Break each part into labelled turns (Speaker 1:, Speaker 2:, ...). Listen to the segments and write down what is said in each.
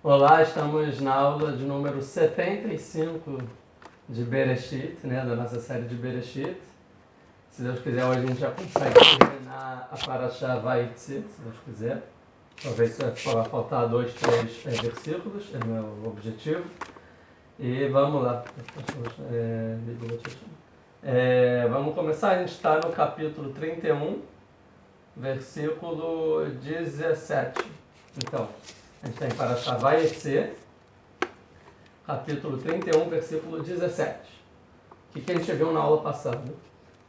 Speaker 1: Olá, estamos na aula de número 75 de Bereshit, né, da nossa série de Bereshit. Se Deus quiser, hoje a gente já consegue terminar a Parashá Vayetze, se Deus quiser. Talvez vai faltar 2, 3 versículos, é o meu objetivo. E vamos lá. Vamos começar, a gente está no capítulo 31, versículo 17. Então, a gente tem Parashá Vayetze, capítulo 31, versículo 17. O que a gente viu na aula passada?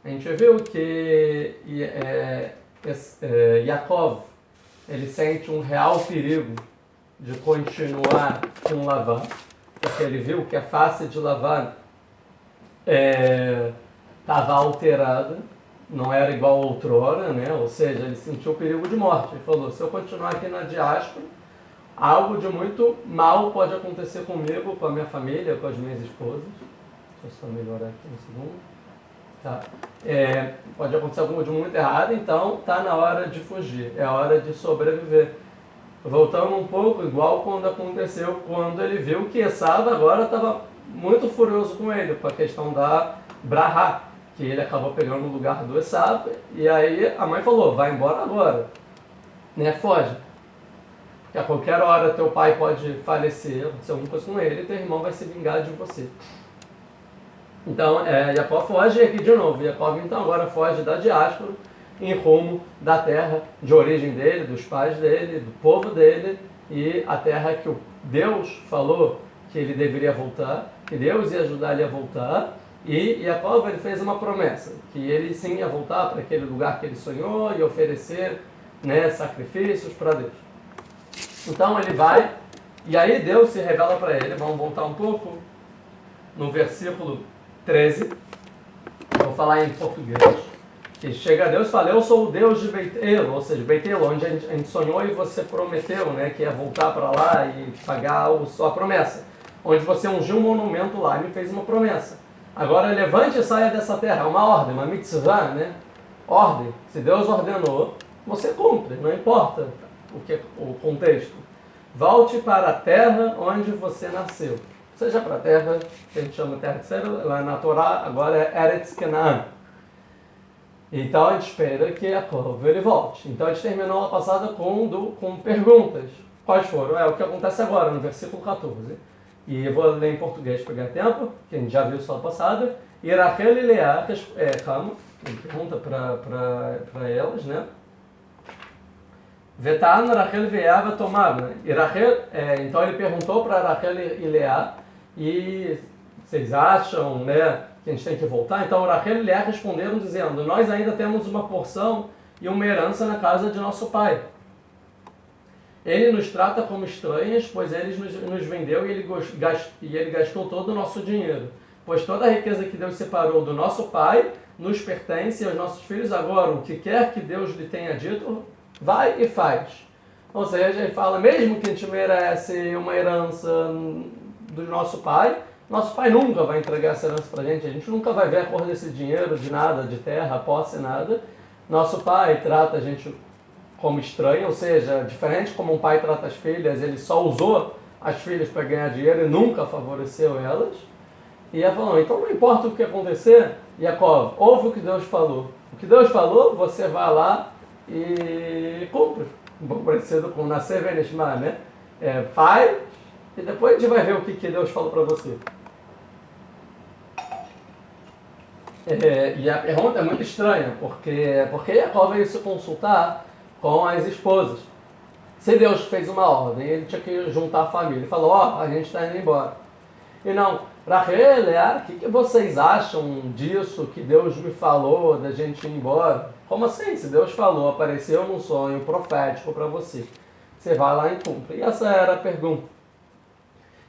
Speaker 1: A gente viu que Yaakov, ele sente um real perigo de continuar com Lavan, porque ele viu que a face de Lavan estava alterada, não era igual a outrora, né? Ou seja, ele sentiu o perigo de morte. Ele falou, se eu continuar aqui na diáspora, algo de muito mal pode acontecer comigo, com a minha família, com as minhas esposas. Deixa eu só melhorar aqui um segundo. Tá. Pode acontecer algo de muito errado, então está na hora de fugir, é a hora de sobreviver. Voltando um pouco, igual quando aconteceu, quando ele viu que Esaú agora estava muito furioso com ele, com a questão da Brahá, que ele acabou pegando o lugar do Esaú, e aí a mãe falou, vai embora agora, né? Foge. Porque a qualquer hora teu pai pode falecer, acontecer alguma coisa com ele, e teu irmão vai se vingar de você. Então, Yaakov foge aqui de novo. Yaakov, então, agora foge da diáspora em rumo da terra de origem dele, dos pais dele, do povo dele, e a terra que Deus falou que ele deveria voltar, que Deus ia ajudar ele a voltar, e Yaakov, ele fez uma promessa, que ele sim ia voltar para aquele lugar que ele sonhou e oferecer, né, sacrifícios para Deus. Então ele vai, e aí Deus se revela para ele. Vamos voltar um pouco no versículo 13, vou falar em português, que chega a Deus e fala, eu sou o Deus de Beit-El, ou seja, Beit-El, onde a gente sonhou e você prometeu, né, que ia voltar para lá e pagar a sua promessa, onde você ungiu um monumento lá e me fez uma promessa. Agora levante e saia dessa terra, uma ordem, uma mitzvah, né, ordem, se Deus ordenou, você cumpre, não importa o contexto. Volte para a terra onde você nasceu. Seja para a terra, que a gente chama de terra de Israel, lá na Torá, agora é Eretz Canaan. Então a gente espera que Yaakov ele volte. Então a gente terminou a passada com perguntas. Quais foram? É o que acontece agora, no versículo 14. E eu vou ler em português para ganhar tempo, que a gente já viu só a passada. E Rachel e Leá, ele pergunta para elas, né? Vetan Rachel veava tomar, né? E Rachel, então ele perguntou para Rachel e Leá, e vocês acham, né, que a gente tem que voltar? Então Rachel e Leá responderam dizendo, nós ainda temos uma porção e uma herança na casa de nosso pai. Ele nos trata como estranhas, pois ele nos vendeu e ele gastou todo o nosso dinheiro. Pois toda a riqueza que Deus separou do nosso pai nos pertence aos nossos filhos. Agora, o que quer que Deus lhe tenha dito, vai e faz. Ou seja, ele fala, mesmo que a gente merece uma herança do nosso pai nunca vai entregar essa herança pra gente, a gente nunca vai ver a cor desse dinheiro, de nada, de terra, posse, nada. Nosso pai trata a gente como estranho, ou seja, diferente como um pai trata as filhas, ele só usou as filhas para ganhar dinheiro e nunca favoreceu elas. E ela falou, então não importa o que acontecer, Yaakov, ouve o que Deus falou. O que Deus falou, você vai lá e cumpre. Um pouco parecido com nascer Venishma, né? Faz e depois a gente vai ver o que Deus falou para você. E a pergunta é muito estranha, porque Yaakov veio se consultar com as esposas. Se Deus fez uma ordem, ele tinha que juntar a família. Ele falou, a gente está indo embora. E não, Rachel, o que vocês acham disso que Deus me falou da gente ir embora? Como assim? Se Deus falou, apareceu num sonho profético para você, você vai lá e cumpre. E essa era a pergunta.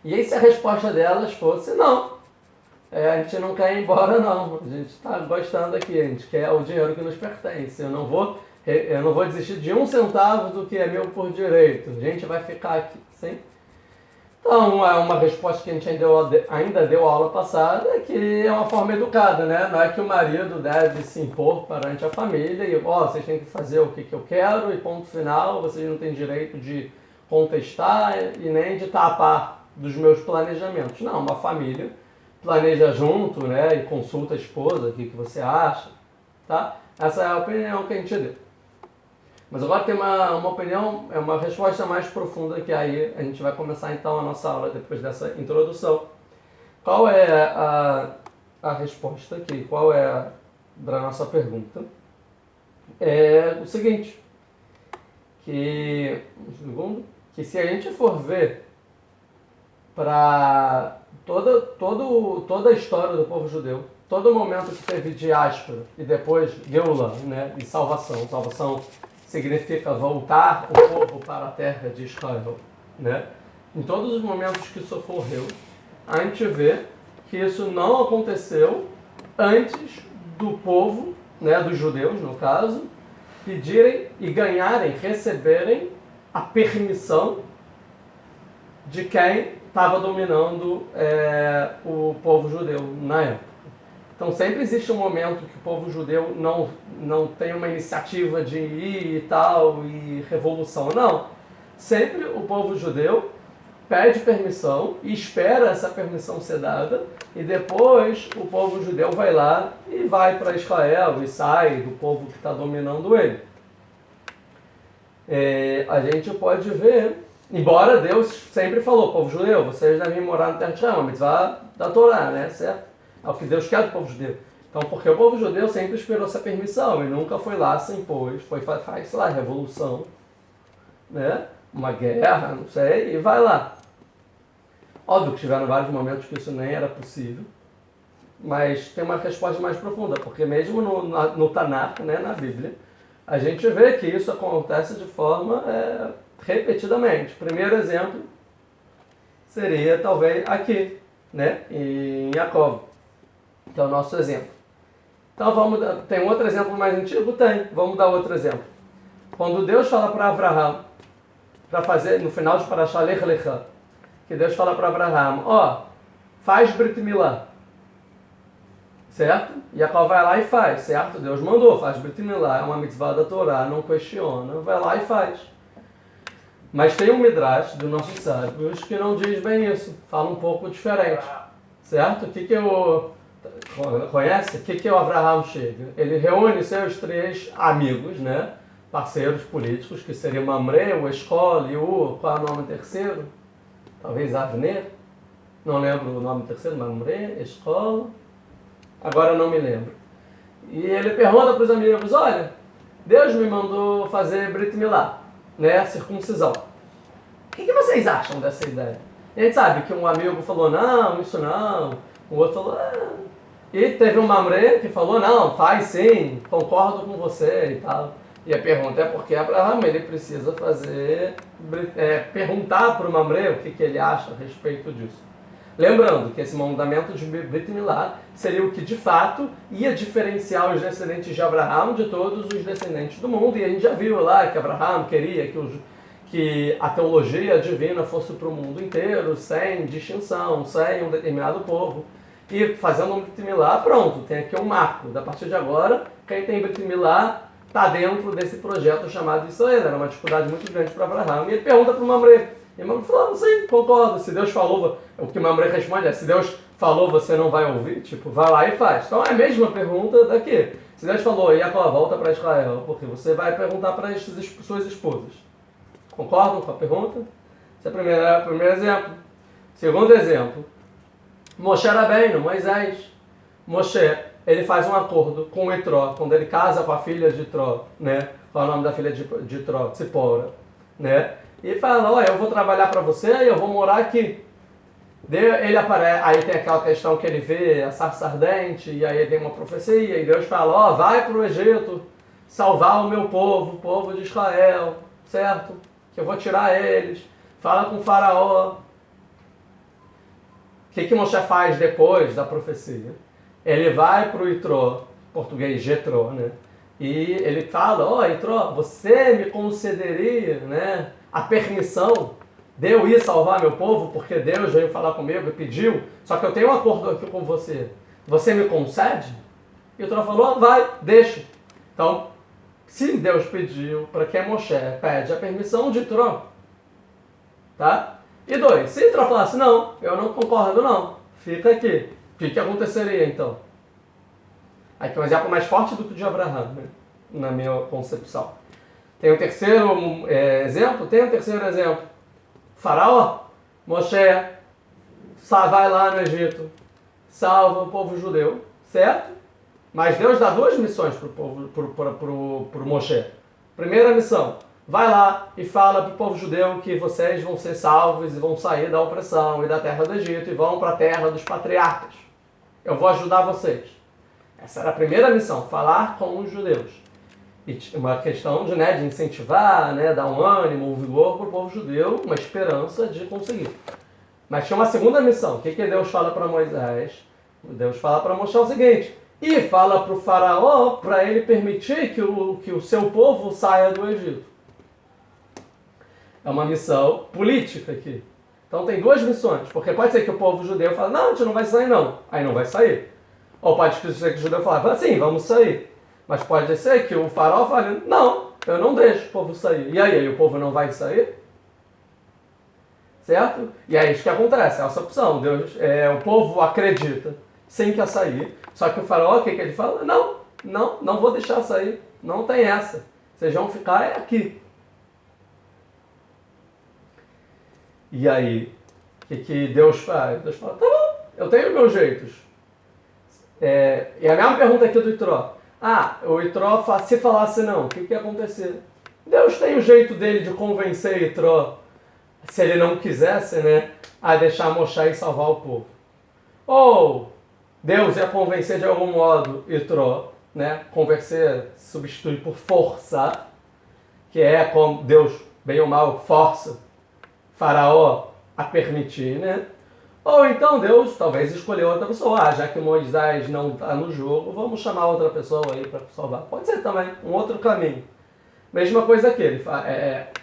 Speaker 1: E aí se a resposta delas fosse, não, a gente não quer ir embora não, a gente está gostando aqui, a gente quer o dinheiro que nos pertence, eu não vou desistir de 1 centavo do que é meu por direito, a gente vai ficar aqui, sim? Então, é uma resposta que a gente ainda deu aula passada, que é uma forma educada, né? Não é que o marido deve se impor perante a família e, vocês têm que fazer o que eu quero e ponto final, vocês não têm direito de contestar e nem de tapar dos meus planejamentos. Não, uma família planeja junto, né, e consulta a esposa, o que você acha, tá? Essa é a opinião que a gente deu. Mas agora tem uma opinião, é uma resposta mais profunda que aí a gente vai começar então a nossa aula depois dessa introdução. Qual é a resposta aqui? Qual é da nossa pergunta? É o seguinte, que se a gente for ver para toda a história do povo judeu, todo momento que teve diáspora e depois Geulah, né, e salvação. Salvação significa voltar o povo para a terra de Israel, né? Em todos os momentos que isso ocorreu, a gente vê que isso não aconteceu antes do povo, né, dos judeus no caso, pedirem e ganharem, receberem a permissão de quem estava dominando o povo judeu na época. Então sempre existe um momento que o povo judeu não tem uma iniciativa de ir e tal, e revolução. Não. Sempre o povo judeu pede permissão e espera essa permissão ser dada, e depois o povo judeu vai lá e vai para Israel e sai do povo que está dominando ele. A gente pode ver, embora Deus sempre falou, povo judeu, vocês devem morar na terra de Israel, uma mitzvah da Torá, né, certo? É o que Deus quer do povo judeu. Então, porque o povo judeu sempre esperou essa permissão e nunca foi lá, se impôs, faz, sei lá, revolução, né? Uma guerra, não sei, e vai lá. Óbvio que tiveram vários momentos que isso nem era possível, mas tem uma resposta mais profunda, porque mesmo no Tanakh, né, na Bíblia, a gente vê que isso acontece de forma repetidamente. Primeiro exemplo seria talvez aqui, né, em Jacob, que é o nosso exemplo. Então tem um outro exemplo mais antigo? Tem. Vamos dar outro exemplo. Quando Deus fala para Abraham, para fazer, no final de Parashá Lech Lecha, que Deus fala para Abraham, faz Brit Milá, certo? E Jacob vai lá e faz, certo? Deus mandou, faz Brit Milá, é uma mitzvah da Torá, não questiona, vai lá e faz. Mas tem um midrash dos nossos sábios que não diz bem isso, fala um pouco diferente, certo? Conhece? O que o Abraham chega? Ele reúne seus 3 amigos, né? Parceiros políticos, que seriam Mamre, o Eshkol e qual é o nome terceiro? Talvez Avner? Não lembro o nome terceiro, Mamre, Eshkol, agora não me lembro. E ele pergunta para os amigos, olha, Deus me mandou fazer Brit Milá, né? Circuncisão. O que vocês acham dessa ideia? E a gente sabe que um amigo falou, não, isso não. O outro falou, E teve um Mamre que falou, não, faz sim, concordo com você e tal. E a pergunta é porque Abraham ele precisa perguntar para o Mamre o que ele acha a respeito disso. Lembrando que esse mandamento de Brit Milá seria o que de fato ia diferenciar os descendentes de Abraham de todos os descendentes do mundo. E a gente já viu lá que Abraham queria que a teologia divina fosse para o mundo inteiro, sem distinção, sem um determinado povo. E fazendo um Brit Milá, pronto, tem aqui um marco. A partir de agora, quem tem Brit Milá está dentro desse projeto chamado Israel. Era uma dificuldade muito grande para Abraham. E ele pergunta para o Mamre. E o Mamre falou, sim, concordo. Se Deus falou, o que o Mamre responde é, se Deus falou, você não vai ouvir? Tipo, vai lá e faz. Então é a mesma pergunta daqui. Se Deus falou, Jacob, volta para Israel, porque você vai perguntar para as suas esposas. Concordam com a pergunta? Esse é o primeiro exemplo. Segundo exemplo. Moshe Rabbeinu, Moisés. Moshe, ele faz um acordo com o Itró, quando ele casa com a filha de Itró, né? Qual é o nome da filha de Itró? Tzipora, né? E fala, olha, eu vou trabalhar para você e eu vou morar aqui. Ele aparece, aí tem aquela questão que ele vê a sarça ardente, e aí tem uma profecia, e Deus fala, vai para o Egito salvar o meu povo, o povo de Israel, certo? Que eu vou tirar eles. Fala com o faraó. O que Moshe faz depois da profecia? Ele vai para o Itró, português Jetró, né? E ele fala, Itró, você me concederia, né, a permissão de eu ir salvar meu povo, porque Deus veio falar comigo e pediu, só que eu tenho um acordo aqui com você. Você me concede? E Itró falou, vai, deixa. Então, se Deus pediu para que Moshe pede a permissão de Itró, tá? E 2, se Itró falasse, não, eu não concordo não, fica aqui. O que aconteceria então? Aqui é um exemplo mais forte do que o de Abraão, né? Na minha concepção. Tem um terceiro exemplo? Tem um terceiro exemplo. Faraó, Moshe, vai lá no Egito, salva o povo judeu, certo? Mas Deus dá 2 missões para o povo, pro Moshe. Primeira missão, vai lá e fala para o povo judeu que vocês vão ser salvos e vão sair da opressão e da terra do Egito e vão para a terra dos patriarcas. Eu vou ajudar vocês. Essa era a primeira missão, falar com os judeus. E uma questão de incentivar, dar um ânimo, um vigor para o povo judeu, uma esperança de conseguir. Mas tinha uma segunda missão. O que Deus fala para Moisés? Deus fala para Moisés o seguinte, e fala para o faraó para ele permitir que o seu povo saia do Egito. É uma missão política aqui. Então tem 2 missões, porque pode ser que o povo judeu fale, não, a gente não vai sair não. Aí não vai sair. Ou pode ser que o judeu fale, sim, vamos sair. Mas pode ser que o faraó fale, não, eu não deixo o povo sair. E aí o povo não vai sair? Certo? E é isso que acontece, é essa opção. O povo acredita, sim, quer sair. Só que o faraó, o que ele fala? Não vou deixar sair. Não tem essa. Vocês vão ficar aqui. E aí, o que Deus faz? Deus fala, tá bom, eu tenho meus jeitos. E a mesma pergunta aqui do Itró. O Itró, se falasse não, o que ia acontecer? Deus tem o jeito dele de convencer Itró, se ele não quisesse, a deixar Moshe e salvar o povo. Ou Deus ia convencer de algum modo Itró, convencer, substituir por força, que é como Deus, bem ou mal, força Faraó a permitir, Ou então Deus talvez escolheu outra pessoa. Já que Moisés não está no jogo, vamos chamar outra pessoa aí para salvar. Pode ser também um outro caminho. Mesma coisa que ele fala.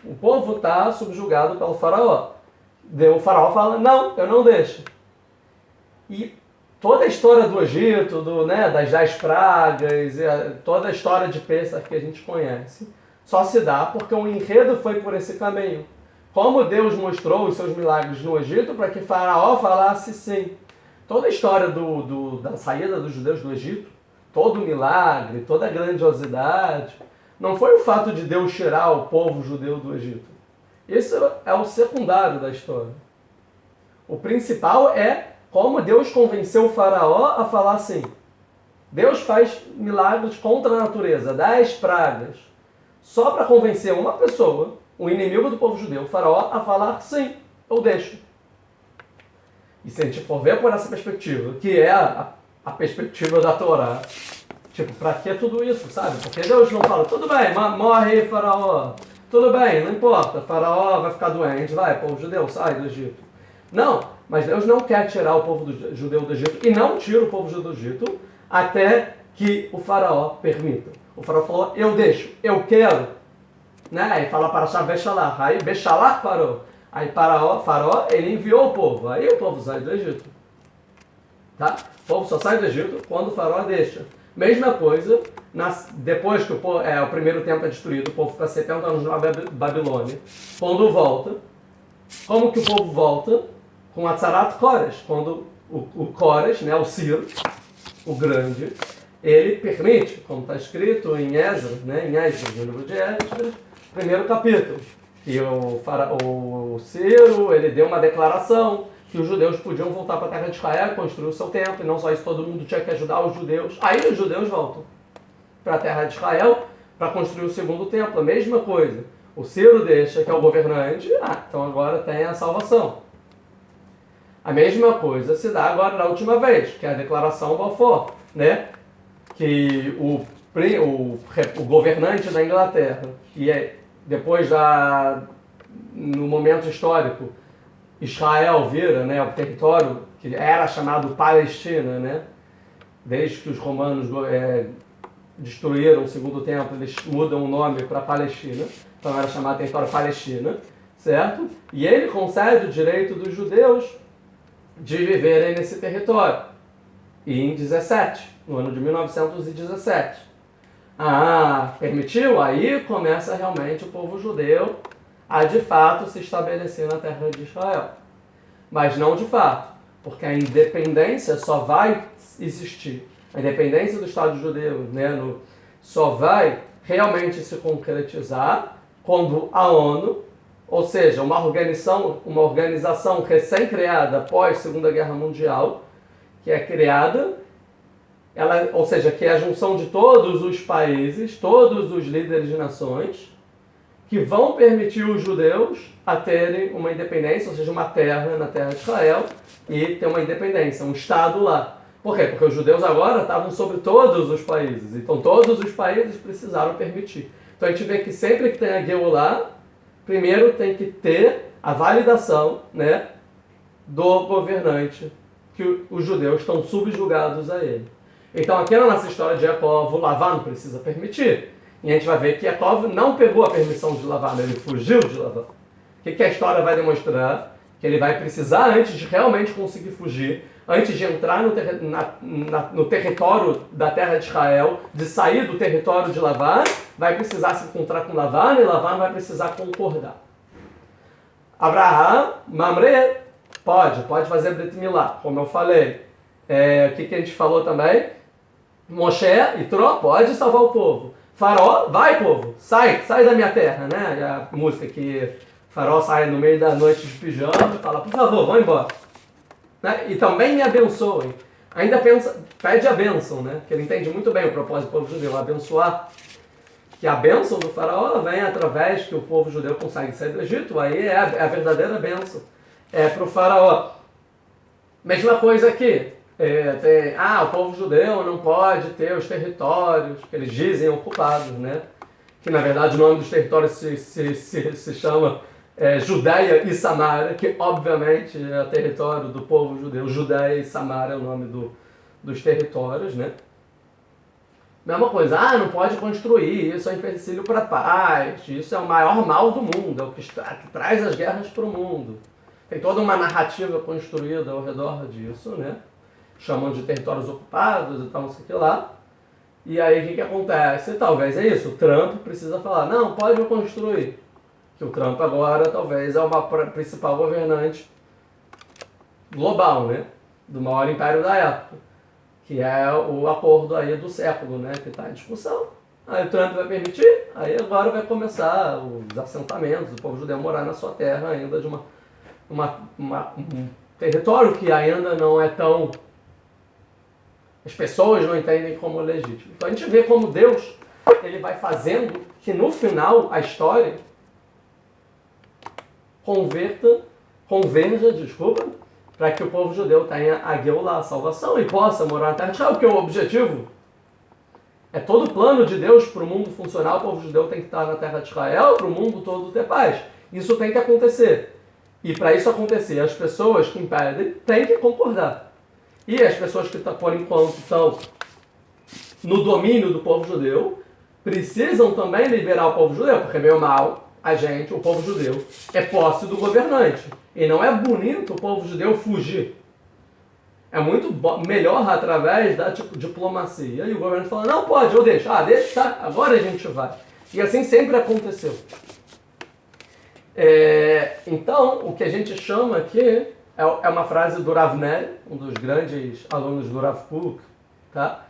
Speaker 1: O povo está subjugado pelo faraó. O faraó fala, não, eu não deixo. E toda a história do Egito, das 10 pragas, toda a história de Pêssar que a gente conhece, só se dá porque o enredo foi por esse caminho. Como Deus mostrou os seus milagres no Egito para que Faraó falasse sim. Toda a história da saída dos judeus do Egito, todo o milagre, toda a grandiosidade, não foi o fato de Deus tirar o povo judeu do Egito. Isso é o secundário da história. O principal é como Deus convenceu o Faraó a falar sim. Deus faz milagres contra a natureza, 10 pragas, só para convencer uma pessoa, o inimigo do povo judeu, o faraó, a falar sim, eu deixo. E se a gente for ver por essa perspectiva, que é a perspectiva da Torá, pra que tudo isso, sabe? Porque Deus não fala, tudo bem, morre faraó, tudo bem, não importa, faraó vai ficar doente, vai, povo judeu, sai do Egito. Não, mas Deus não quer tirar o povo judeu do Egito, e não tira o povo judeu do Egito, até que o faraó permita. O faraó falou, eu deixo, eu quero. Aí fala para Bechalach, aí Bechalach parou. Aí Faraó, ele enviou o povo, aí o povo sai do Egito. Tá? O povo só sai do Egito quando o Faraó deixa. Mesma coisa, depois que o primeiro templo é destruído, o povo fica 70 anos na Babilônia. Quando volta, como que o povo volta? Com Atzarat Kores, quando o Kores, o Ciro, o grande, ele permite, como está escrito em Esdras, no livro de Esdras, primeiro capítulo, que o Ciro, ele deu uma declaração que os judeus podiam voltar para a terra de Israel, construir o seu templo, e não só isso, todo mundo tinha que ajudar os judeus. Aí os judeus voltam para a terra de Israel para construir o segundo templo, a mesma coisa. O Ciro deixa, que é o governante, então agora tem a salvação. A mesma coisa se dá agora na última vez, que é a declaração Balfour, que o governante da Inglaterra, que é depois no momento histórico, Israel vira o território que era chamado Palestina, desde que os romanos destruíram o segundo templo, eles mudam o nome para Palestina, então era chamado território Palestina, certo? E ele concede o direito dos judeus de viverem nesse território. E em 17, no ano de 1917. Permitiu? Aí começa realmente o povo judeu a de fato se estabelecer na terra de Israel. Mas não de fato, porque a independência só vai existir. A independência do Estado judeu, né, só vai realmente se concretizar quando a ONU, ou seja, uma organização recém-criada após a Segunda Guerra Mundial, que é criada, ou seja, que é a junção de todos os países, todos os líderes de nações, que vão permitir os judeus a terem uma independência, ou seja, uma terra na terra de Israel, e ter uma independência, um Estado lá. Por quê? Porque os judeus agora estavam sobre todos os países, então todos os países precisaram permitir. Então a gente vê que sempre que tem a Geulah, primeiro tem que ter a validação, né, do governante, que os judeus estão subjugados a ele. Então aqui na nossa história de Jacob, o Lavan precisa permitir. E a gente vai ver que Jacob não pegou a permissão de Lavan, ele fugiu de Lavan. O que a história vai demonstrar? Que ele vai precisar, antes de realmente conseguir fugir, antes de entrar no território da terra de Israel, de sair do território de Lavan, vai precisar se encontrar com Lavan e Lavan vai precisar concordar. Abraham, Mamre, pode fazer Brit Milá, como eu falei. O que a gente falou também? Moshe, Itró, pode salvar o povo. Faraó, vai povo, sai da minha terra, né? A música que Faraó sai no meio da noite de pijama e fala, por favor, vão embora. Né? E também me abençoem. Ainda pede a bênção, né? Que ele entende muito bem o propósito do povo judeu, abençoar. Que a bênção do Faraó vem através que o povo judeu consegue sair do Egito, aí é a verdadeira bênção. Para o Faraó. Mesma coisa aqui. O povo judeu não pode ter os territórios que eles dizem ocupados, né? Que na verdade o nome dos territórios se chama Judéia e Samaria, que obviamente é o território do povo judeu. Judéia e Samaria é o nome dos territórios, né? Mesma coisa, não pode construir, isso é um empecilho para a paz, isso é o maior mal do mundo, é o que traz as guerras para o mundo. Tem toda uma narrativa construída ao redor disso, né? Chamando de territórios ocupados e tal, não sei o que lá. E aí o que acontece? Talvez é isso, o Trump precisa falar, não, pode construir. Que o Trump agora talvez é o principal governante global, né? Do maior império da época. Que é o acordo aí do século, né? Que está em discussão. Aí o Trump vai permitir, aí agora vai começar os assentamentos, o povo judeu morar na sua terra ainda de um território que ainda não é tão... As pessoas não entendem como legítimo. Então a gente vê como Deus ele vai fazendo que no final a história converja, para que o povo judeu tenha a Geulah, a salvação, e possa morar na terra de Israel, porque o objetivo é todo o plano de Deus para o mundo funcionar, o povo judeu tem que estar na terra de Israel, para o mundo todo ter paz. Isso tem que acontecer. E para isso acontecer, as pessoas que impedem têm que concordar. E as pessoas que, por enquanto, estão no domínio do povo judeu, precisam também liberar o povo judeu, porque meio mal, o povo judeu, é posse do governante. E não é bonito o povo judeu fugir. É muito melhor através da diplomacia. E o governo fala, não pode, eu deixo. Deixa, tá, agora a gente vai. E assim sempre aconteceu. Então, o que a gente chama aqui é uma frase do Rav Ner, um dos grandes alunos do Rav Kook, tá?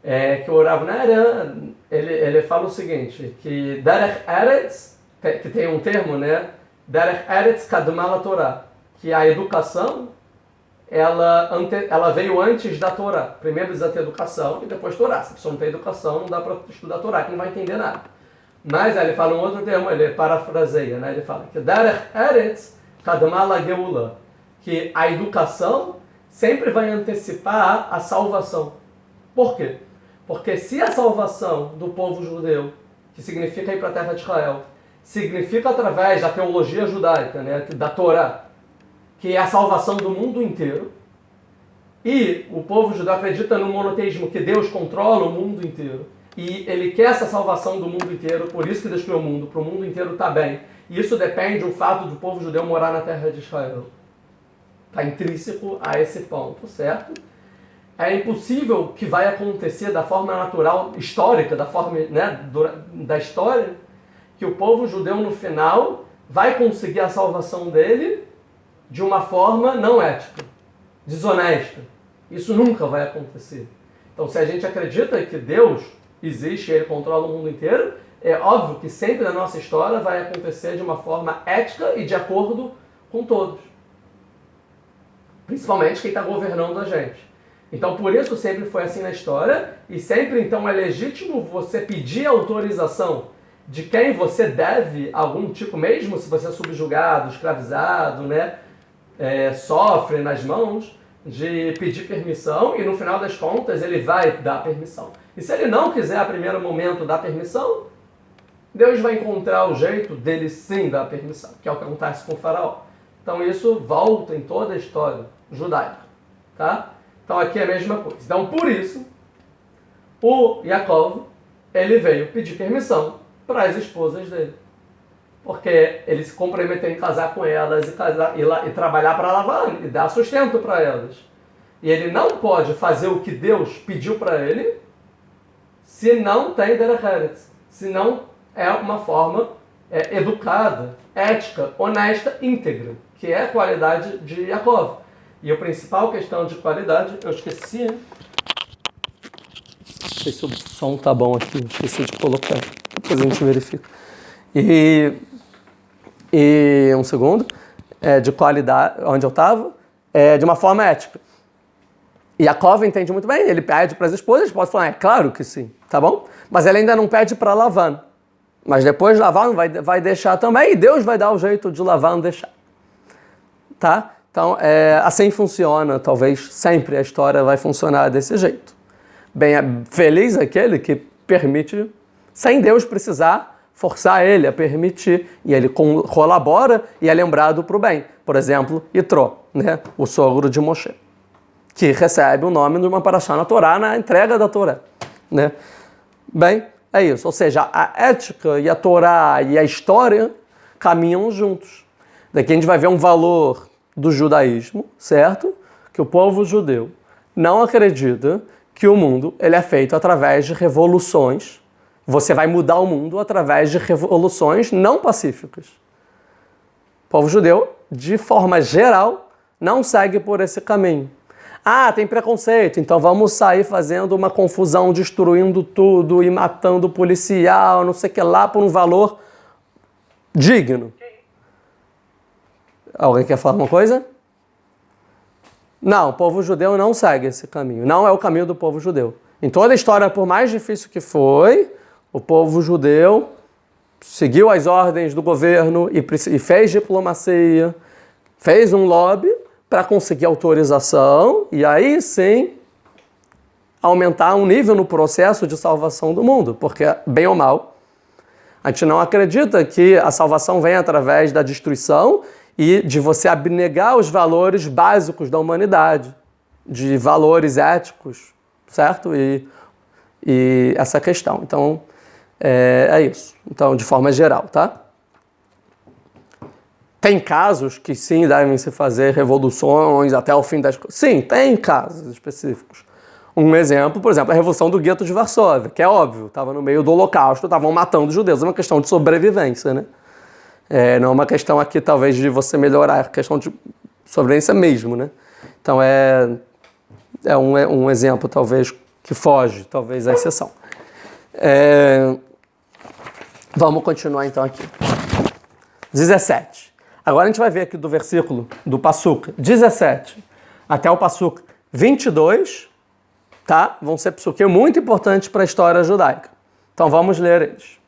Speaker 1: Que o Rav Ner, ele fala o seguinte, que Derech Eretz, que tem um termo, né? Derech Eretz Kadma la Torah, que a educação, ela veio antes da Torá. Primeiro precisa ter educação e depois Torá. Se a pessoa não tem educação, não dá para estudar Torá, que não vai entender nada. Mas aí ele fala um outro termo, ele parafraseia, né? Ele fala que Derech Eretz Kadma la Geulah, que a educação sempre vai antecipar a salvação. Por quê? Porque se a salvação do povo judeu, que significa ir para a terra de Israel, significa através da teologia judaica, né, da Torá, que é a salvação do mundo inteiro, e o povo judeu acredita no monoteísmo, que Deus controla o mundo inteiro, e ele quer essa salvação do mundo inteiro, por isso que Deus criou o mundo, para o mundo inteiro estar bem. E isso depende do fato do povo judeu morar na terra de Israel. Está intrínseco a esse ponto, certo? É impossível que vai acontecer da forma natural, histórica, da forma, né, da história, que o povo judeu no final vai conseguir a salvação dele de uma forma não ética, desonesta. Isso nunca vai acontecer. Então, se a gente acredita que Deus existe e Ele controla o mundo inteiro, é óbvio que sempre na nossa história vai acontecer de uma forma ética e de acordo com todos. Principalmente quem está governando a gente. Então, por isso sempre foi assim na história, e sempre então é legítimo você pedir autorização de quem você deve algum tipo, mesmo se você é subjugado, escravizado, né, sofre nas mãos, de pedir permissão, e no final das contas ele vai dar permissão. E se ele não quiser a primeiro momento dar permissão, Deus vai encontrar o jeito dele sim dar permissão, que é o que acontece com o faraó. Então isso volta em toda a história judaica, tá? Então aqui é a mesma coisa. Então por isso, o Yaakov, ele veio pedir permissão para as esposas dele. Porque ele se comprometeu em casar com elas e trabalhar para Lavan e dar sustento para elas. E ele não pode fazer o que Deus pediu para ele se não tem derech eretz, se não é uma forma educada, ética, honesta, íntegra, que é a qualidade de Yaakov. E a principal questão de qualidade, eu esqueci. Não sei se o som tá bom aqui, esqueci de colocar. Depois a gente verifica. E um segundo, de qualidade, onde eu estava, de uma forma ética. E Yaakov entende muito bem, ele pede para as esposas, pode falar, é claro que sim, tá bom? Mas ele ainda não pede para Lavan. Mas depois Lavan vai deixar também, e Deus vai dar o jeito de Lavan deixar. Tá? Então, assim funciona, talvez sempre a história vai funcionar desse jeito. Bem, é feliz aquele que permite, sem Deus precisar forçar ele a permitir, e ele colabora e é lembrado para o bem. Por exemplo, Itró, né? O sogro de Moshe, que recebe o nome de uma paraxá na Torá, na entrega da Torá, né? Bem, é isso. Ou seja, a ética e a Torá e a história caminham juntos. Daqui a gente vai ver um valor do judaísmo, certo? Que o povo judeu não acredita que o mundo ele é feito através de revoluções. Você vai mudar o mundo através de revoluções não pacíficas. O povo judeu, de forma geral, não segue por esse caminho. Ah, tem preconceito, então vamos sair fazendo uma confusão, destruindo tudo e matando o policial, não sei o que lá, por um valor digno. Alguém quer falar uma coisa? Não, o povo judeu não segue esse caminho. Não é o caminho do povo judeu. Em toda a história, por mais difícil que foi, o povo judeu seguiu as ordens do governo e fez diplomacia, fez um lobby para conseguir autorização e aí sim aumentar um nível no processo de salvação do mundo, porque, bem ou mal, a gente não acredita que a salvação vem através da destruição e de você abnegar os valores básicos da humanidade, de valores éticos, certo? E essa questão. Então, é isso. Então, de forma geral, tá? Tem casos que sim devem se fazer revoluções até o fim das coisas. Sim, tem casos específicos. Um exemplo, por exemplo, a Revolução do Gueto de Varsóvia, que é óbvio, estava no meio do Holocausto, estavam matando os judeus, é uma questão de sobrevivência, né? Não é uma questão aqui, talvez, de você melhorar, é questão de sobrevivência mesmo, né? Então, é um exemplo, talvez, que foge, talvez, à exceção. Vamos continuar, então, aqui. 17. Agora a gente vai ver aqui do versículo do Passuca 17 até o Passuca 22, tá? Vão ser psukim muito importantes para a história judaica. Então vamos ler eles.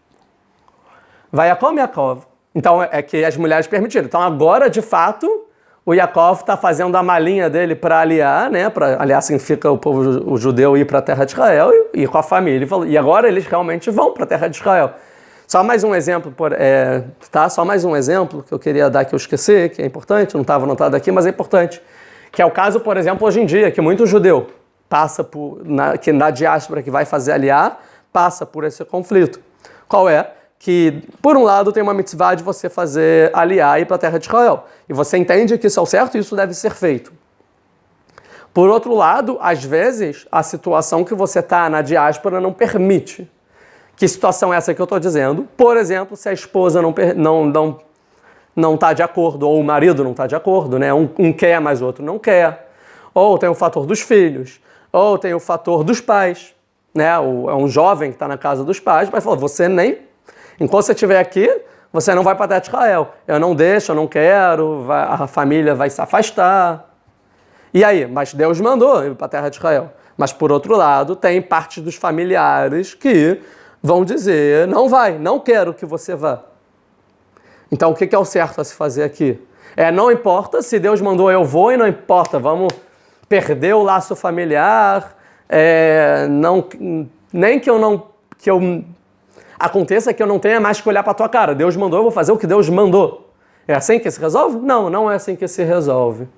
Speaker 1: Vayakom Yaakov. Então é que as mulheres permitiram. Então agora, de fato, o Yaakov está fazendo a malinha dele para aliar, né? Para aliar significa o judeu ir para a terra de Israel e ir com a família. E agora eles realmente vão para a terra de Israel. Só mais um exemplo, tá? Só mais um exemplo que eu queria dar que eu esqueci, que é importante, não estava anotado aqui, mas é importante. Que é o caso, por exemplo, hoje em dia, que muito judeu passa que na diáspora que vai fazer aliar, passa por esse conflito. Qual é? Que, por um lado, tem uma mitzvah de você fazer aliar e ir para a terra de Israel. E você entende que isso é o certo e isso deve ser feito. Por outro lado, às vezes, a situação que você está na diáspora não permite Que situação é essa que eu estou dizendo? Por exemplo, se a esposa não está de acordo, ou o marido não está de acordo, né? Um quer, mas o outro não quer. Ou tem o fator dos filhos, ou tem o fator dos pais, né? É um jovem que está na casa dos pais, mas fala, enquanto você estiver aqui, você não vai para a terra de Israel. Eu não deixo, eu não quero, a família vai se afastar. E aí? Mas Deus mandou ir para a terra de Israel. Mas, por outro lado, tem parte dos familiares que vão dizer, não quero que você vá. Então, o que é o certo a se fazer aqui? Não importa se Deus mandou eu vou e não importa, vamos perder o laço familiar, aconteça que eu não tenha mais que olhar para a tua cara. Deus mandou, eu vou fazer o que Deus mandou. É assim que se resolve? Não, não é assim que se resolve.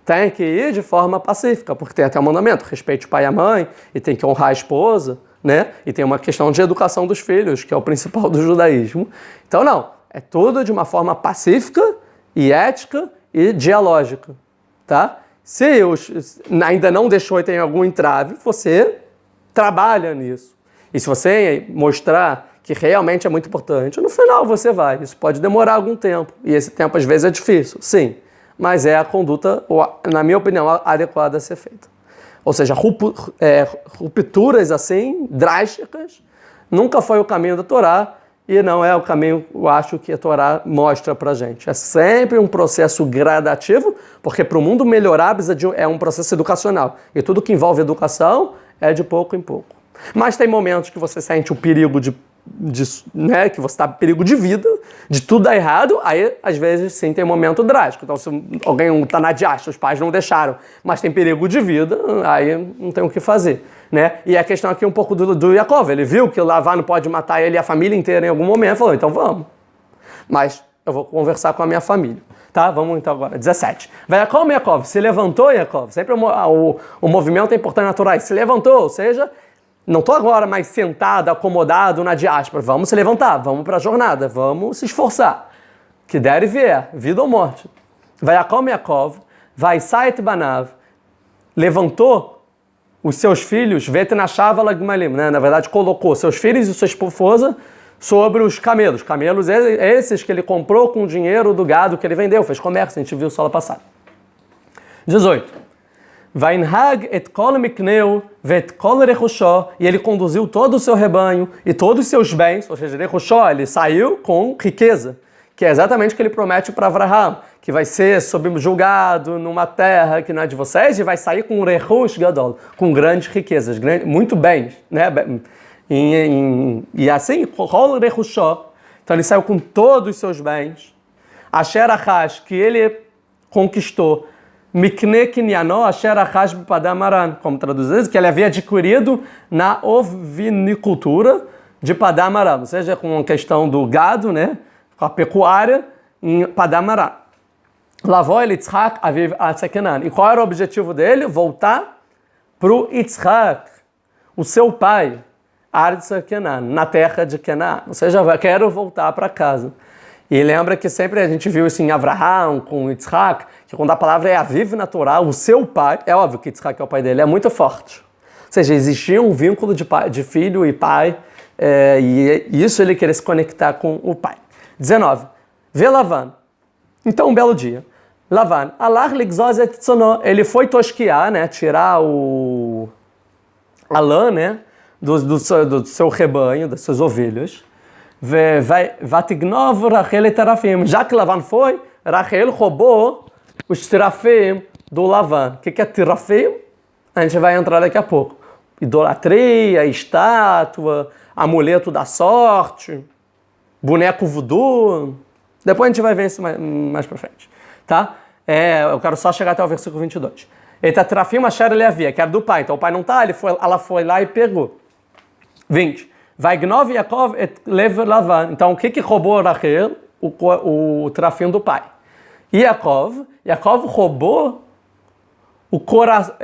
Speaker 1: Tem que ir de forma pacífica, porque tem até o mandamento, respeite o pai e a mãe, e tem que honrar a esposa, né? E tem uma questão de educação dos filhos, que é o principal do judaísmo. Então, não, é tudo de uma forma pacífica e ética e dialógica, tá? Se ainda não deixou e tem algum entrave, você trabalha nisso. E se você mostrar que realmente é muito importante, no final você vai. Isso pode demorar algum tempo, e esse tempo às vezes é difícil, sim. Mas é a conduta, na minha opinião, adequada a ser feita. Ou seja, rupturas assim, drásticas, nunca foi o caminho da Torá e não é o caminho, eu acho, que a Torá mostra pra gente. É sempre um processo gradativo, porque para o mundo melhorar é um processo educacional. E tudo que envolve educação é de pouco em pouco. Mas tem momentos que você sente o perigo né, que você está em perigo de vida, de tudo dar errado, aí às vezes sim tem um momento drástico. Então se alguém está na diáspora, os pais não deixaram, mas tem perigo de vida, aí não tem o que fazer, né? E a questão aqui é um pouco do Yaakov, ele viu que Lavan não pode matar ele e a família inteira em algum momento, falou, então vamos. Mas eu vou conversar com a minha família. Tá? Vamos então agora, 17. Vaiakol Yaakov, se levantou Yaakov, sempre o movimento é importante natural, se levantou, ou seja, não estou agora mais sentado, acomodado na diáspora. Vamos se levantar, vamos para a jornada, vamos se esforçar. Que der e vier, vida ou morte. Vaiakol Yaakov, Vaisait Banav, levantou os seus filhos, Vetnashav Lagmalim, né? Na verdade colocou seus filhos e sua esposa sobre os camelos. Camelos esses que ele comprou com o dinheiro do gado que ele vendeu, fez comércio, a gente viu só lá passado. 18. Vainhag et kol mikneu vet kol rechushó, e ele conduziu todo o seu rebanho e todos os seus bens, ou seja, rechushó, ele saiu com riqueza, que é exatamente o que ele promete para Avraham, que vai ser julgado numa terra que não é de vocês, e vai sair com rechush gadol, com grandes riquezas, muito bens, né? E assim, kol rechushó, então ele saiu com todos os seus bens, Asher Achash, que ele conquistou, Mikne Kinyanó Asher Achash B'Padam Aram, como traduzir, que ele havia adquirido na ovinicultura de Padam Aram, ou seja, com a questão do gado, né, com a pecuária em Padam Aram. Lavó ele Yitzhak Aviv Atzakenan. E qual era o objetivo dele? Voltar para o Yitzhak, o seu pai, Atzakenan, na terra de Kenan. Ou seja, eu quero voltar para casa. E lembra que sempre a gente viu isso em Avraham, com Yitzhak, que quando a palavra é Aviv natural, o seu pai, é óbvio que Yitzhak é o pai dele, é muito forte. Ou seja, existia um vínculo de filho e pai, e isso ele queria se conectar com o pai. 19. Vê Lavan. Então, um belo dia. Lavan, Alar ligzoz et tzono, ele foi tosquiar, né, tirar a lã, né, do seu rebanho, das suas ovelhas. Vatignov Rachel e Terafim. Já que Lavan foi, Rachel roubou os terafim do Lavan. O que é terafim? A gente vai entrar daqui a pouco. Idolatria, estátua, amuleto da sorte, boneco voodoo. Depois a gente vai ver isso mais pra frente. Tá? Eu quero só chegar até o versículo 22. Eita terafim Asher ele havia, que era do pai. Então o pai não está, ela foi lá e pegou. 20. Vai Gnov Yaakov et Lev Lavan. Então, o que roubou Rachel? O trafim do pai. E Yaakov roubou o coração.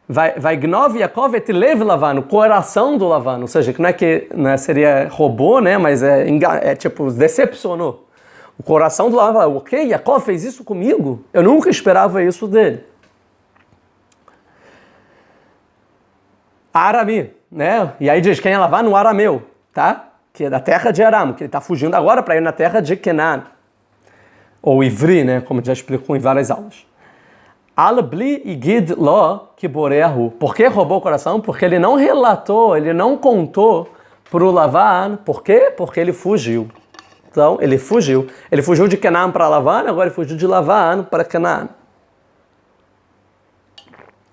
Speaker 1: Vai Gnov Yaakov et Lev Lavan, o coração do Lavan. Ou seja, que não é que seria roubou, né? Mas tipo, decepcionou. O coração do Lavan. O que? Yaakov fez isso comigo? Eu nunca esperava isso dele. Arami, né? E aí diz, quem é Lavan? No arameu. tá? Que é da terra de Aram, que ele está fugindo agora para ir na terra de Canaan. Ou Ivri, né? Como já explicou em várias aulas. Al-Bli Igid Lo Kiborehu. Por que roubou o coração? Porque ele não relatou, ele não contou para o Lavan. Por quê? Porque ele fugiu. Então, ele fugiu. Ele fugiu de Canaan para Lavan, agora ele fugiu de Lavan para Canaan.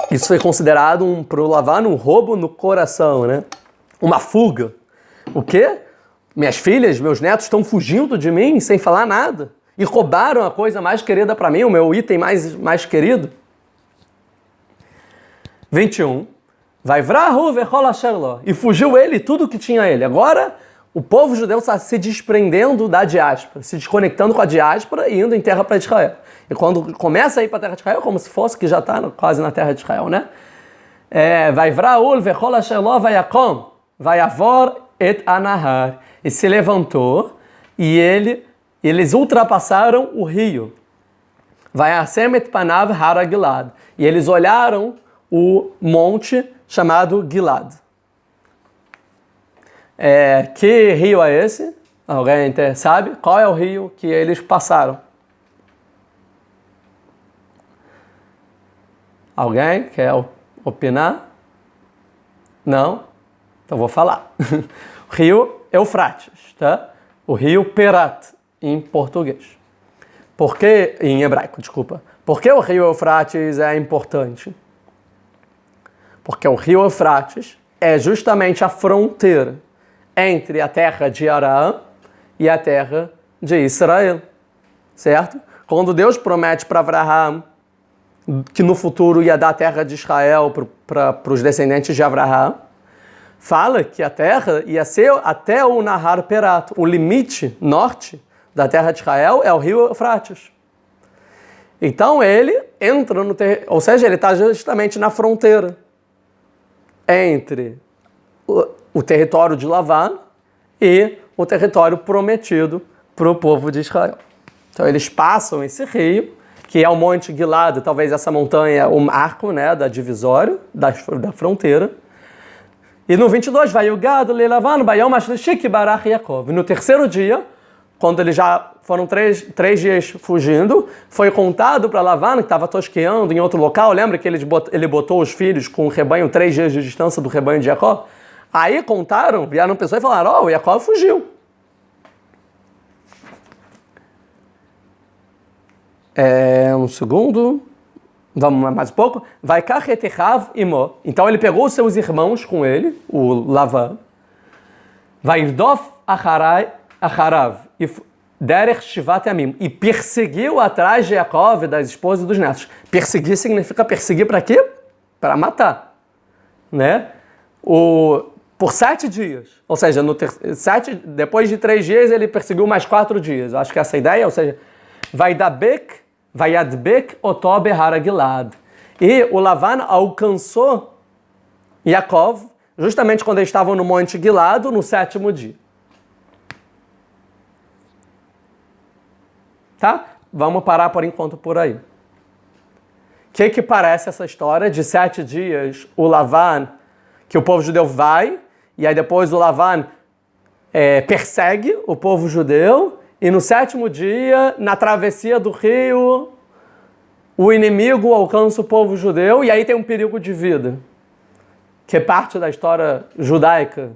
Speaker 1: Isso foi considerado para o Lavan um roubo no coração, né? Uma fuga. O quê? Minhas filhas, meus netos estão fugindo de mim sem falar nada. E roubaram a coisa mais querida para mim, o meu item mais querido. 21. Vai vrahu vechol asher lo. E fugiu ele e tudo que tinha ele. Agora, o povo judeu está se desprendendo da diáspora, se desconectando com a diáspora e indo em terra para Israel. E quando começa a ir para a terra de Israel, como se fosse que já está quase na terra de Israel, né? Vai vrahu vechol asher lo vayakom. Vayavor et anahar. E se levantou e eles ultrapassaram o rio. Vayasem et panav har Gilad. E eles olharam o monte chamado Gilad. Que rio é esse? Alguém sabe? Qual é o rio que eles passaram? Alguém quer opinar? Não? Então vou falar. O rio Eufrates, tá? O rio Perat, em português. Por que, em hebraico, desculpa. Por que o rio Eufrates é importante? Porque o rio Eufrates é justamente a fronteira entre a terra de Aram e a terra de Israel, certo? Quando Deus promete para Abraham que no futuro ia dar a terra de Israel para os descendentes de Abraham, fala que a terra ia ser até o Nahar Perat, o limite norte da terra de Israel é o rio Eufrates. Então ele entra no território, ou seja, ele está justamente na fronteira entre o território de Lavan e o território prometido para o povo de Israel. Então eles passam esse rio, que é o Monte Gilad, talvez essa montanha, o marco, né, da divisória, da fronteira. E no 22, vai o gado, Lavan, Bayom Ashlishik Barach Yaakov. E no terceiro dia, quando eles já foram três dias fugindo, foi contado para Lavan, que estava tosqueando em outro local. Lembra que ele botou os filhos com o rebanho 3 dias de distância do rebanho de Jacó? Aí contaram, vieram pessoas e falaram, o Jacó fugiu. Um segundo, vamos mais um pouco. Vai Kachetechav Imo. Então ele pegou os seus irmãos com ele, o Lavan. Vai Irdof Acharav Derech Shivat Yamim. E perseguiu atrás de Jacó e das esposas e dos netos. Perseguir significa perseguir para quê? Para matar, né? Por 7 dias. Ou seja, depois de 3 dias ele perseguiu mais 4 dias. Eu acho que essa é a ideia. Ou seja, vai Adbek Otobe Haragilad. E o Lavan alcançou Yaakov justamente quando eles estavam no Monte Gilad, no 7º dia. Tá? Vamos parar por enquanto por aí. O que parece essa história de 7 dias, o Lavan, que o povo judeu vai, e aí depois o Lavan persegue o povo judeu, e no 7º dia, na travessia do rio, o inimigo alcança o povo judeu, e aí tem um perigo de vida, que é parte da história judaica.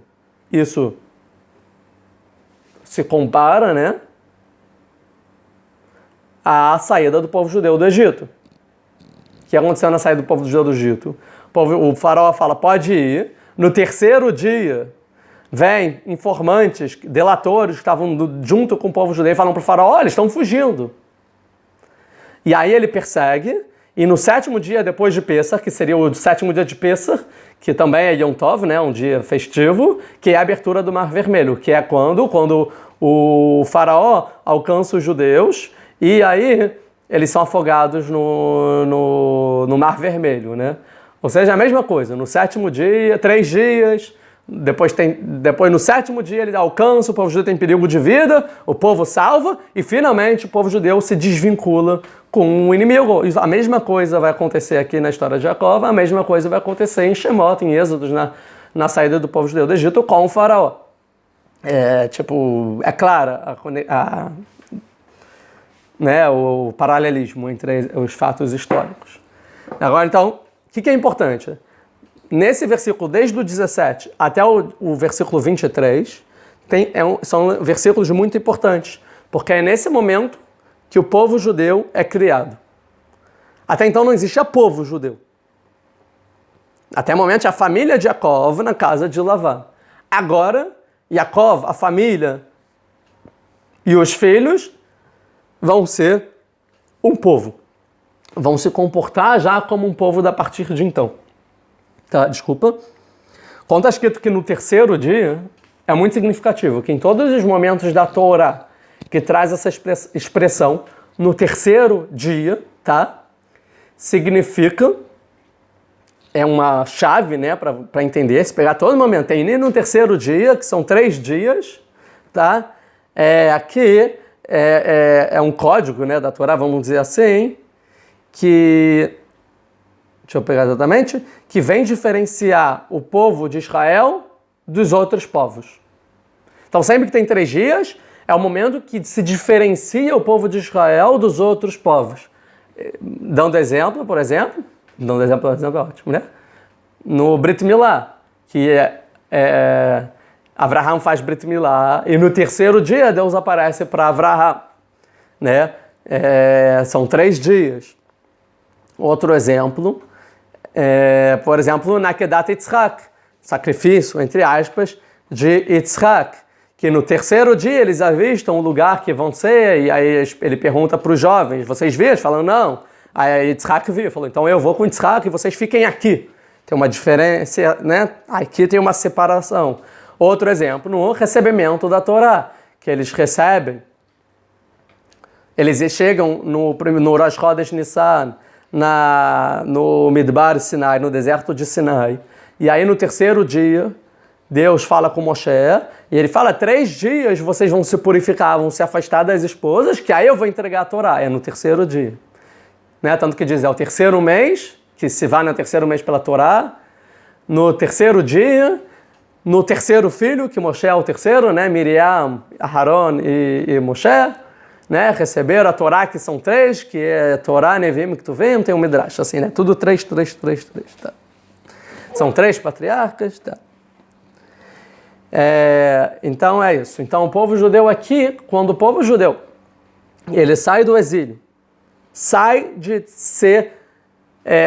Speaker 1: Isso se compara, né, à saída do povo judeu do Egito. O que aconteceu na saída do povo judeu do Egito? O faraó fala, pode ir. No 3º dia, vem informantes, delatores que estavam junto com o povo judeu e falam para o faraó, olha, eles estão fugindo. E aí ele persegue, e no 7º dia depois de Pessah, que seria o 7º dia de Pessah, que também é Yom Tov, né, um dia festivo, que é a abertura do Mar Vermelho, que é quando o faraó alcança os judeus, e aí eles são afogados no Mar Vermelho, né? Ou seja, a mesma coisa, no 7º dia, 3 dias, depois no 7º dia ele alcança, o povo judeu tem perigo de vida, o povo salva, e finalmente o povo judeu se desvincula com o inimigo. A mesma coisa vai acontecer aqui na história de Jacó, a mesma coisa vai acontecer em Shemot, em Êxodos, na saída do povo judeu do Egito com o faraó. É clara né, o paralelismo entre os fatos históricos. Agora, então, o que é importante? Nesse versículo, desde o 17 até o versículo 23, são versículos muito importantes, porque é nesse momento que o povo judeu é criado. Até então não existia povo judeu. Até o momento, a família de Jacó na casa de Lavã. Agora, Jacó, a família e os filhos vão ser um povo. Vão se comportar já como um povo da partir de então. Tá, desculpa. Quando está escrito que no terceiro dia, é muito significativo que em todos os momentos da Torá que traz essa expressão, no terceiro dia, tá? Significa, é uma chave, né, para entender, se pegar todo momento, tem no terceiro dia, que são 3 dias, tá? Aqui é um código, né, da Torá, vamos dizer assim, que, deixa eu pegar exatamente, que vem diferenciar o povo de Israel dos outros povos. Então, sempre que tem 3 dias, é o momento que se diferencia o povo de Israel dos outros povos. Dando exemplo, por exemplo é ótimo, né? No Brit Milá, que Avraham faz Brit Milá, e no terceiro dia Deus aparece para Avraham, né? São 3 dias. Outro exemplo, por exemplo, na Kedat Yitzhak, sacrifício, entre aspas, de Yitzhak, que no terceiro dia eles avistam o lugar que vão ser, e aí ele pergunta para os jovens, vocês viram? Falam, não. Aí Yitzhak viu, falou, então eu vou com Yitzhak e vocês fiquem aqui. Tem uma diferença, né? Aqui tem uma separação. Outro exemplo, no recebimento da Torá, que eles recebem, eles chegam no Rosh Chodesh Nissan, no Midbar Sinai, no deserto de Sinai, e aí no terceiro dia, Deus fala com Moshe, e ele fala, 3 dias vocês vão se purificar, vão se afastar das esposas, que aí eu vou entregar a Torá, é no terceiro dia. Né? Tanto que diz, é o terceiro mês, que se vai no terceiro mês pela Torá, no terceiro dia, no terceiro filho, que Moshe é o terceiro, né? Miriam, Aharon e Moshe, né? Receberam a Torá, que são 3, que é Torá, Nevim, Ketuvim, tem um Midrash, assim, né? Tudo 3, tá? São 3 patriarcas, tá? Então é isso. Então o povo judeu aqui, quando o povo judeu, ele sai do exílio, sai de ser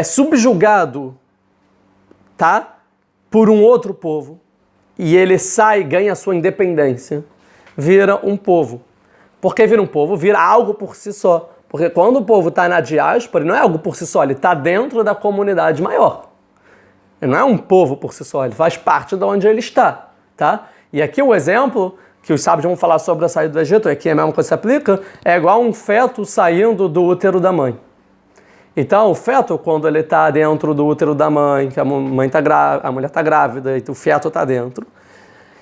Speaker 1: subjugado, tá? Por um outro povo, e ele sai, ganha a sua independência, vira um povo. Por que vira um povo? Vira algo por si só. Porque quando o povo está na diáspora, ele não é algo por si só, ele está dentro da comunidade maior. Ele não é um povo por si só, ele faz parte de onde ele está, tá? E aqui o exemplo, que os sábios vão falar sobre a saída do Egito, e aqui é a mesma coisa que se aplica, é igual um feto saindo do útero da mãe. Então, o feto, quando ele está dentro do útero da mãe, que a mulher está grávida e o feto está dentro,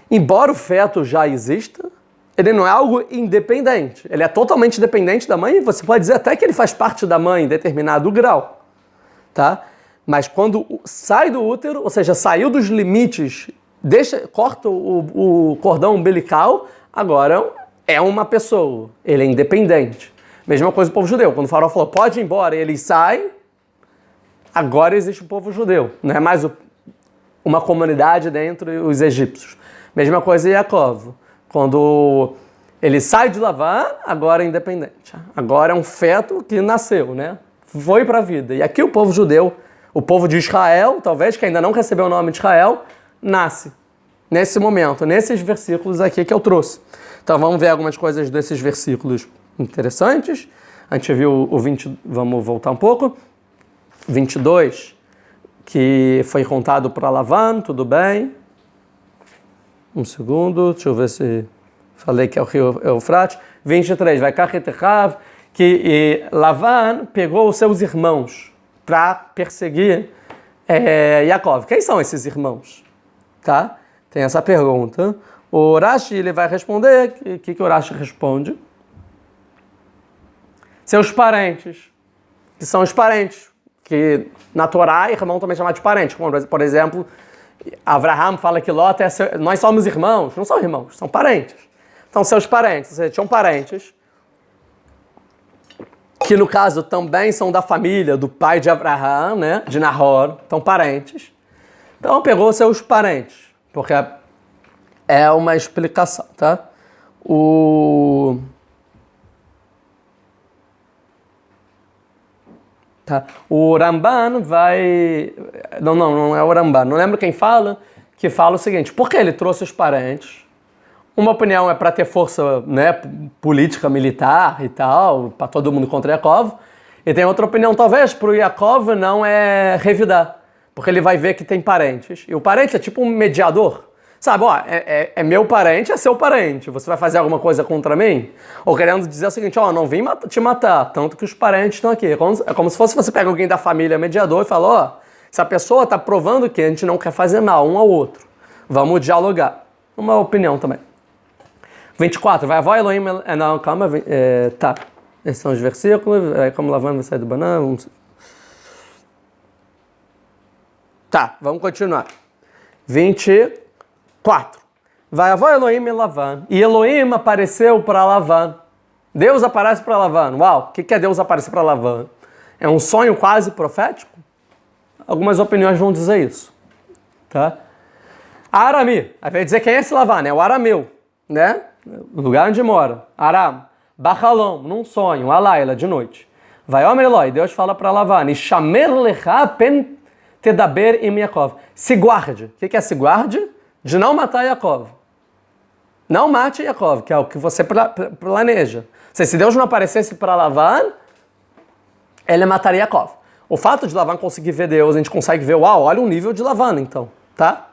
Speaker 1: embora o feto já exista, ele não é algo independente. Ele é totalmente dependente da mãe, e você pode dizer até que ele faz parte da mãe em determinado grau, tá? Mas quando sai do útero, ou seja, saiu dos limites, corta o cordão umbilical, agora é uma pessoa, ele é independente. Mesma coisa do povo judeu, quando o faraó falou, pode ir embora, e ele sai, agora existe o povo judeu, não é mais uma comunidade dentre os egípcios. Mesma coisa em Jacó, quando ele sai de Lavã, agora é independente, agora é um feto que nasceu, né? Foi para a vida. E aqui o povo judeu, o povo de Israel, talvez, que ainda não recebeu o nome de Israel, nasce nesse momento, nesses versículos aqui que eu trouxe. Então vamos ver algumas coisas desses versículos interessantes. A gente viu o 20, vamos voltar um pouco. 22, que foi contado para Lavã, tudo bem. Um segundo, deixa eu ver se falei que é o rio Eufrates. 23, vai Kachetechav, que Lavã pegou os seus irmãos para perseguir Jacó. Quem são esses irmãos? Tá? Tem essa pergunta. O Rashi, ele vai responder, o que o Rashi responde? Seus parentes, que são os parentes, que na Torá, irmão também é chamado de parente, como, por exemplo, Abraham fala que Ló nós somos irmãos, não são irmãos, são parentes. Então, seus parentes, ou seja, tinham parentes que no caso também são da família do pai de Abraham, né, de Nahor, então parentes. Então pegou seus parentes, porque é uma explicação, tá? O Ramban vai... Não é o Ramban, não lembro quem fala, que fala o seguinte, por que ele trouxe os parentes? Uma opinião é para ter força, né, política, militar e tal, para todo mundo contra Yaakov. E tem outra opinião, talvez, para o Yaakov não é revidar, porque ele vai ver que tem parentes. E o parente é tipo um mediador. Sabe, ó, é meu parente, é seu parente. Você vai fazer alguma coisa contra mim? Ou querendo dizer o seguinte, ó, não vim te matar, tanto que os parentes estão aqui. É como se fosse você pega alguém da família mediador e fala, ó, essa pessoa está provando que a gente não quer fazer mal um ao outro. Vamos dialogar. Uma opinião também. 24, vai avó Elohim, não, calma, tá, esses são os versículos, como lavando vai sair do banana, vamos... Tá, vamos continuar. 24, vai avó Elohim e Lavan, e Elohim apareceu para Lavan, Deus aparece para Lavan, uau, o que é Deus aparecer para Lavan? É um sonho quase profético? Algumas opiniões vão dizer isso, tá? Arami, aí vai dizer quem é esse Lavan, é o arameu, né? O lugar onde mora, Aram, Bachalom, num sonho, Alaila, de noite. Vai, Omer Eloi, Deus fala para Lavan, e chamer lecha pen tedaber im Yaakov. Se guarde. O que é se guarde? De não matar Yaakov. Não mate Yaakov, que é o que você planeja. Se Deus não aparecesse para Lavan, ele mataria Yaakov. O fato de Lavan conseguir ver Deus, a gente consegue ver, uau, olha o nível de Lavan, então, tá?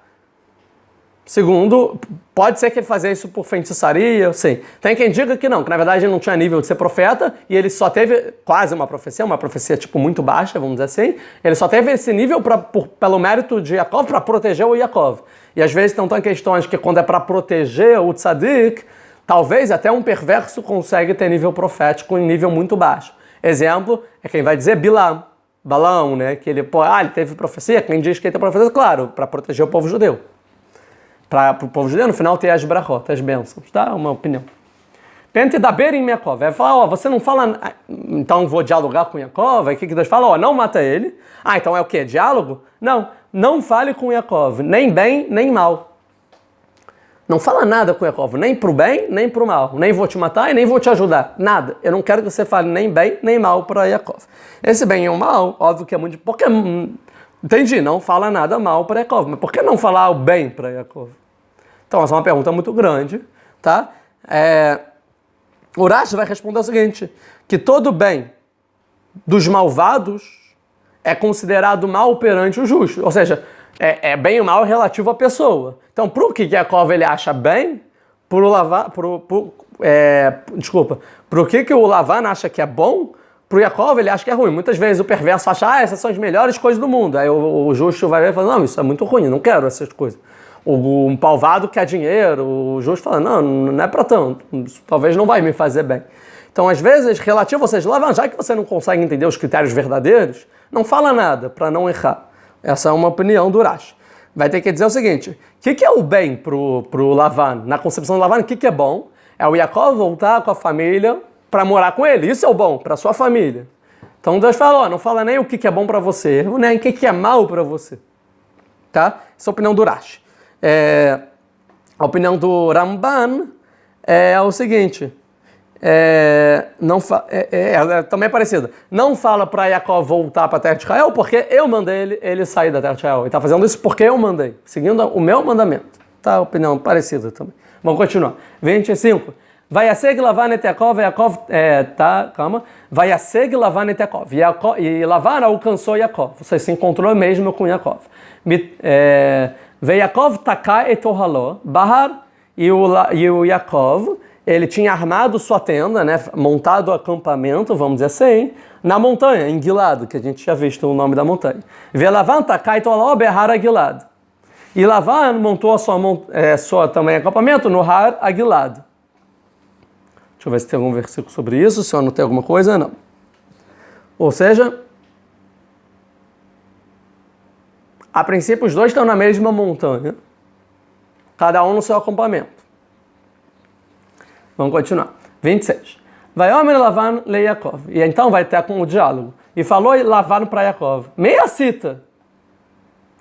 Speaker 1: Segundo, pode ser que ele fazia isso por feitiçaria, sim. Tem quem diga que não, que na verdade ele não tinha nível de ser profeta e ele só teve quase uma profecia tipo muito baixa, vamos dizer assim. Ele só teve esse nível pelo mérito de Yaakov para proteger o Yaakov. E às vezes não tem questões que quando é para proteger o tzadik, talvez até um perverso consegue ter nível profético em nível muito baixo. Exemplo é quem vai dizer Bilam, Balão, né? Que ele teve profecia, quem diz que ele tem profecia, claro, para proteger o povo judeu. Para o povo judeu, no final tem as brachot, as bênçãos, tá? Uma opinião. Tente dar beira em Yaakov. Vai falar, ó, você não fala, então vou dialogar com Yaakov. Aí o que Deus fala? Ó, não mata ele. Ah, então é o quê? Diálogo? Não fale com Yaakov, nem bem, nem mal. Não fala nada com Yaakov, nem pro bem, nem pro mal. Nem vou te matar e nem vou te ajudar. Nada. Eu não quero que você fale nem bem, nem mal para Yaakov. Esse bem e o mal, óbvio que é muito... Porque... Entendi, não fala nada mal para Yaakov, mas por que não falar o bem para Yaakov? Então, essa é uma pergunta muito grande, tá? O Rashi vai responder o seguinte, que todo bem dos malvados é considerado mal perante o justo, ou seja, bem ou mal relativo à pessoa. Então, pro que Yaakov ele acha bem, pro que o Lavan acha que é bom, pro Yaakov ele acha que é ruim. Muitas vezes o perverso acha, essas são as melhores coisas do mundo. Aí o justo vai ver e fala, não, isso é muito ruim, eu não quero essas coisas. Um palvado quer dinheiro, o justo fala, não é para tanto, talvez não vai me fazer bem. Então, às vezes, relativo, ou seja, Lavan, já que você não consegue entender os critérios verdadeiros, não fala nada para não errar. Essa é uma opinião do Rashi. Vai ter que dizer o seguinte, o que é o bem pro Lavan? Na concepção do Lavan, o que é bom? É o Yaakov voltar com a família para morar com ele. Isso é o bom para sua família. Então Deus fala, não fala nem o que é bom para você, nem o que é mal para você. Tá? Essa é a opinião do Rashi. A opinião do Ramban é o seguinte, também é parecida. Não fala para Yaakov voltar para a terra de Israel, porque eu mandei ele sair da terra de Israel. Ele está fazendo isso porque eu mandei, seguindo o meu mandamento. Tá? Opinião parecida também. Vamos continuar. 25. Vayaseg Lavan et Yaakov, calma. Vayaseg Lavan et Yaakov. E Lavan alcançou Yaakov. Você se encontrou mesmo com Yaakov. Yaakov taká et ohaló, bahar. E o Yaakov, ele tinha armado sua tenda, né, montado o acampamento, vamos dizer assim, na montanha, em Gilad, que a gente já visto o nome da montanha. Lavan taká et ohaló, behar a Gilad. E Lavan montou a sua também acampamento no Har Agilad. Deixa eu ver se tem algum versículo sobre isso, se eu anotei alguma coisa, não. Ou seja, A princípio, os dois estão na mesma montanha, cada um no seu acampamento. Vamos continuar. 26. Vaiomer Lavan le Yaakov. E então vai ter com o diálogo. E falou Lavan para Yaakov. Meia cita.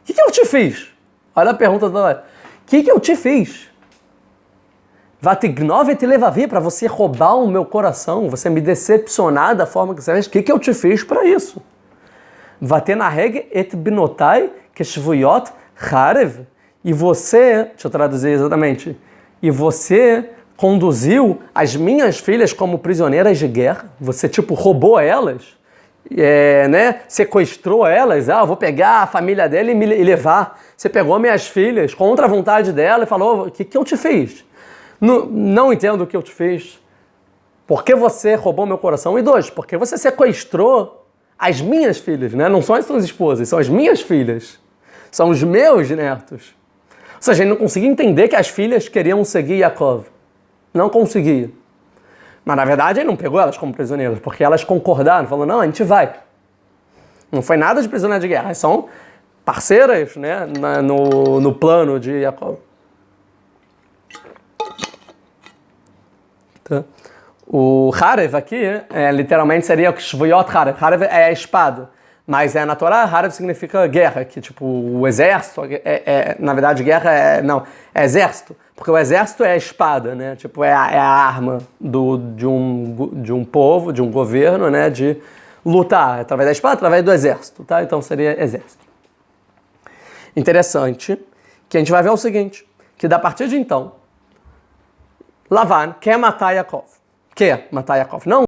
Speaker 1: O que eu te fiz? Olha a pergunta da hora. O que eu te fiz? Vatignov et levavi, para você roubar o meu coração, você me decepcionar da forma que você fez. O que eu te fiz para isso? Vatenareg et binotai keshvuyot charev. E você, deixa eu traduzir exatamente, e você conduziu as minhas filhas como prisioneiras de guerra, você tipo roubou elas, né? Sequestrou elas, vou pegar a família dela e levar. Você pegou minhas filhas contra a vontade dela e falou, o que eu te fiz? Não entendo o que eu te fiz. Por que você roubou meu coração? E 2, porque você sequestrou as minhas filhas, né? Não são as suas esposas, são as minhas filhas. São os meus netos. Ou seja, ele não conseguia entender que as filhas queriam seguir Yaakov. Não conseguia. Mas, na verdade, ele não pegou elas como prisioneiras, porque elas concordaram, falando, não, a gente vai. Não foi nada de prisioneira de guerra, elas são parceiras, né, no plano de Yaakov. Tá. O Harev aqui, literalmente seria o Shvuyot Harev. Harev é a espada. Mas na Torá, Harev significa guerra, que tipo, o exército, na verdade, guerra é exército, porque o exército é a espada, né? Tipo, é a arma de um povo, de um governo, né? De lutar através da espada, através do exército, tá? Então seria exército. Interessante que a gente vai ver o seguinte, que da partir de então, Lavan quer matar Yaakov. Não